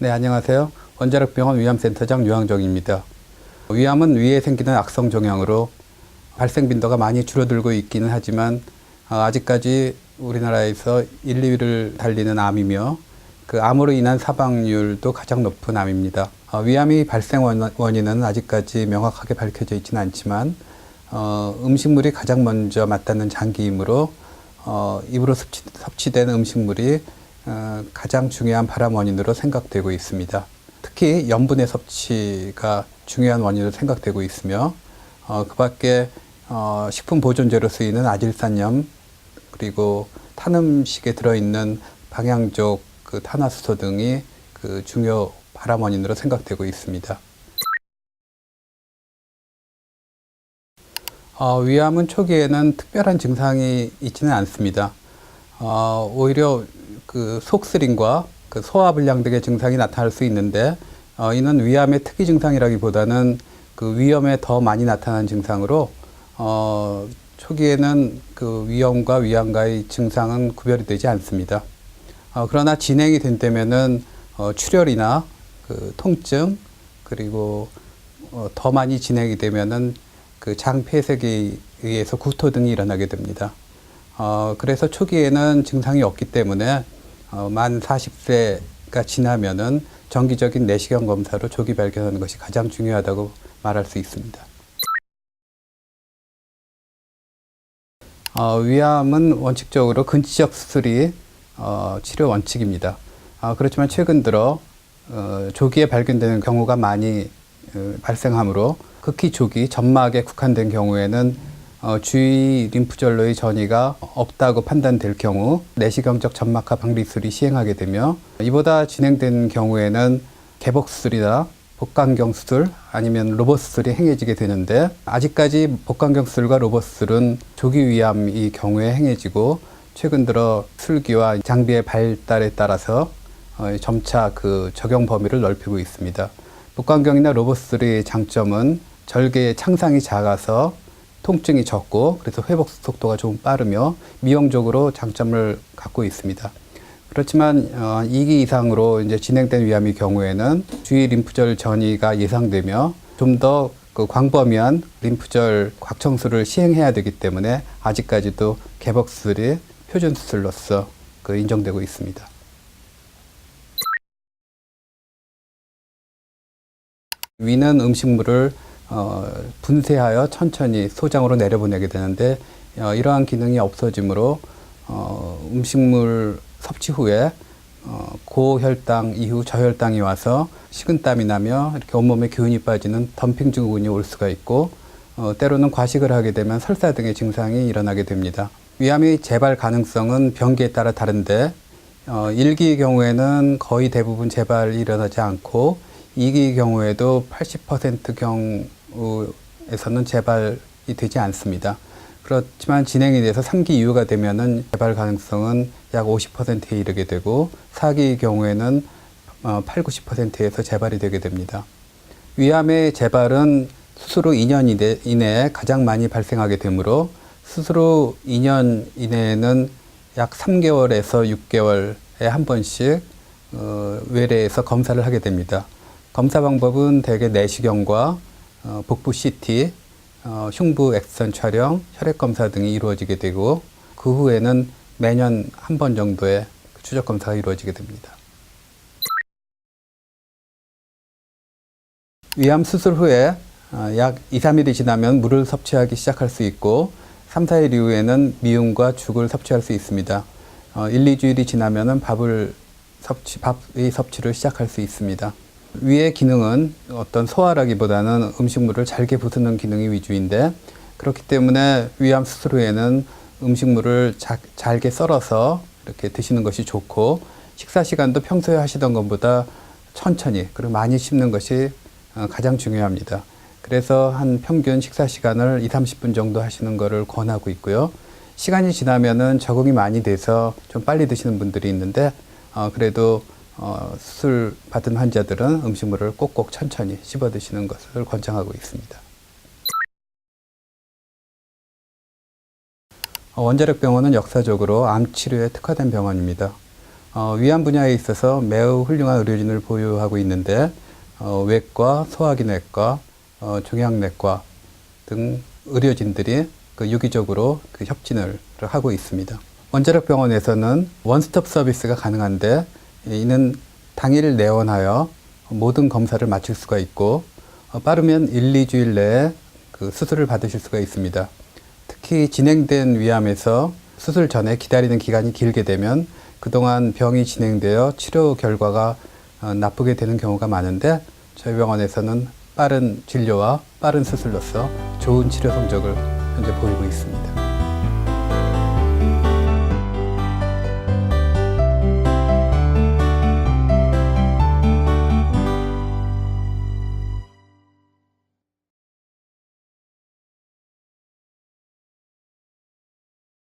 네, 안녕하세요. 원자력병원 위암센터장 유항정입니다. 위암은 위에 생기는 악성 종양으로 발생 빈도가 많이 줄어들고 있기는 하지만 아직까지 우리나라에서 1, 2위를 달리는 암이며 그 암으로 인한 사망률도 가장 높은 암입니다. 위암이 발생 원인은 아직까지 명확하게 밝혀져 있지는 않지만 음식물이 가장 먼저 맞닿는 장기이므로 입으로 섭취된 음식물이 가장 중요한 발암 원인으로 생각되고 있습니다. 특히 염분의 섭취가 중요한 원인으로 생각되고 있으며 그 밖에 식품 보존제로 쓰이는 아질산염 그리고 탄 음식에 들어있는 방향족 탄화수소 등이 그 중요 발암 원인으로 생각되고 있습니다. 위암은 초기에는 특별한 증상이 있지는 않습니다. 오히려 그 속쓰림과 그 소화불량 등의 증상이 나타날 수 있는데 이는 위암의 특이 증상이라기보다는 그 위염에 더 많이 나타나는 증상으로 초기에는 그 위염과 위암과의 증상은 구별이 되지 않습니다. 그러나 진행이 된다면은 출혈이나 그 통증 그리고 더 많이 진행이 되면은 그 장 폐색에 의해서 구토 등이 일어나게 됩니다. 그래서 초기에는 증상이 없기 때문에 만 40세가 지나면은 정기적인 내시경 검사로 조기 발견하는 것이 가장 중요하다고 말할 수 있습니다. 위암은 원칙적으로 근치적 수술이 치료 원칙입니다. 그렇지만 최근 들어 조기에 발견되는 경우가 많이 발생하므로 극히 조기 점막에 국한된 경우에는 주위 림프절로의 전이가 없다고 판단될 경우 내시경적 점막하 방리술이 시행하게 되며 이보다 진행된 경우에는 개복수술이나 복강경 수술 아니면 로봇 수술이 행해지게 되는데 아직까지 복강경 수술과 로봇 수술은 조기 위암의 경우에 행해지고 최근 들어 술기와 장비의 발달에 따라서 점차 그 적용 범위를 넓히고 있습니다. 복강경이나 로봇 수술의 장점은 절개의 창상이 작아서 통증이 적고 그래서 회복 속도가 좀 빠르며 미용적으로 장점을 갖고 있습니다. 그렇지만 2기 이상으로 이제 진행된 위암의 경우에는 주위 림프절 전이가 예상되며 좀 더 그 광범위한 림프절 곽청수를 시행해야 되기 때문에 아직까지도 개복 수술이 표준 수술로서 인정되고 있습니다. 위는 음식물을 분쇄하여 천천히 소장으로 내려보내게 되는데 이러한 기능이 없어지므로 음식물 섭취 후에 고혈당 이후 저혈당이 와서 식은땀이 나며 이렇게 온몸에 기운이 빠지는 덤핑 증후군이 올 수가 있고 때로는 과식을 하게 되면 설사 등의 증상이 일어나게 됩니다. 위암의 재발 가능성은 병기에 따라 다른데 1기의 경우에는 거의 대부분 재발이 일어나지 않고 2기의 경우에도 80% 경우에서는 재발이 되지 않습니다. 그렇지만 진행이 돼서 3기 이후가 되면은 재발 가능성은 약 50%에 이르게 되고 4기의 경우에는 8, 90%에서 재발이 되게 됩니다. 위암의 재발은 수술 후 2년 이내에 가장 많이 발생하게 되므로 수술 후 2년 이내에는 약 3개월에서 6개월에 한 번씩 외래에서 검사를 하게 됩니다. 검사 방법은 대개 내시경과 복부 CT, 흉부 엑스선 촬영, 혈액 검사 등이 이루어지게 되고 그 후에는 매년 한 번 정도의 추적 검사가 이루어지게 됩니다. 위암 수술 후에 약 2, 3일이 지나면 물을 섭취하기 시작할 수 있고 3, 4일 이후에는 미음과 죽을 섭취할 수 있습니다. 1, 2주일이 지나면 밥의 섭취를 시작할 수 있습니다. 위의 기능은 어떤 소화라기보다는 음식물을 잘게 부수는 기능이 위주인데 그렇기 때문에 위암 수술 후에는 음식물을 잘게 썰어서 이렇게 드시는 것이 좋고 식사 시간도 평소에 하시던 것보다 천천히 그리고 많이 씹는 것이 가장 중요합니다. 그래서 한 평균 식사 시간을 2, 30분 정도 하시는 것을 권하고 있고요. 시간이 지나면은 적응이 많이 돼서 좀 빨리 드시는 분들이 있는데 그래도 수술 받은 환자들은 음식물을 꼭꼭 천천히 씹어 드시는 것을 권장하고 있습니다. 원자력병원은 역사적으로 암 치료에 특화된 병원입니다. 위암 분야에 있어서 매우 훌륭한 의료진을 보유하고 있는데 외과, 소화기내과, 종양내과 등 의료진들이 유기적으로 협진을 하고 있습니다. 원자력병원에서는 원스톱 서비스가 가능한데 이는 당일 내원하여 모든 검사를 마칠 수가 있고 빠르면 1, 2주일 내에 수술을 받으실 수가 있습니다. 특히 진행된 위암에서 수술 전에 기다리는 기간이 길게 되면 그동안 병이 진행되어 치료 결과가 나쁘게 되는 경우가 많은데 저희 병원에서는 빠른 진료와 빠른 수술로서 좋은 치료 성적을 현재 보이고 있습니다.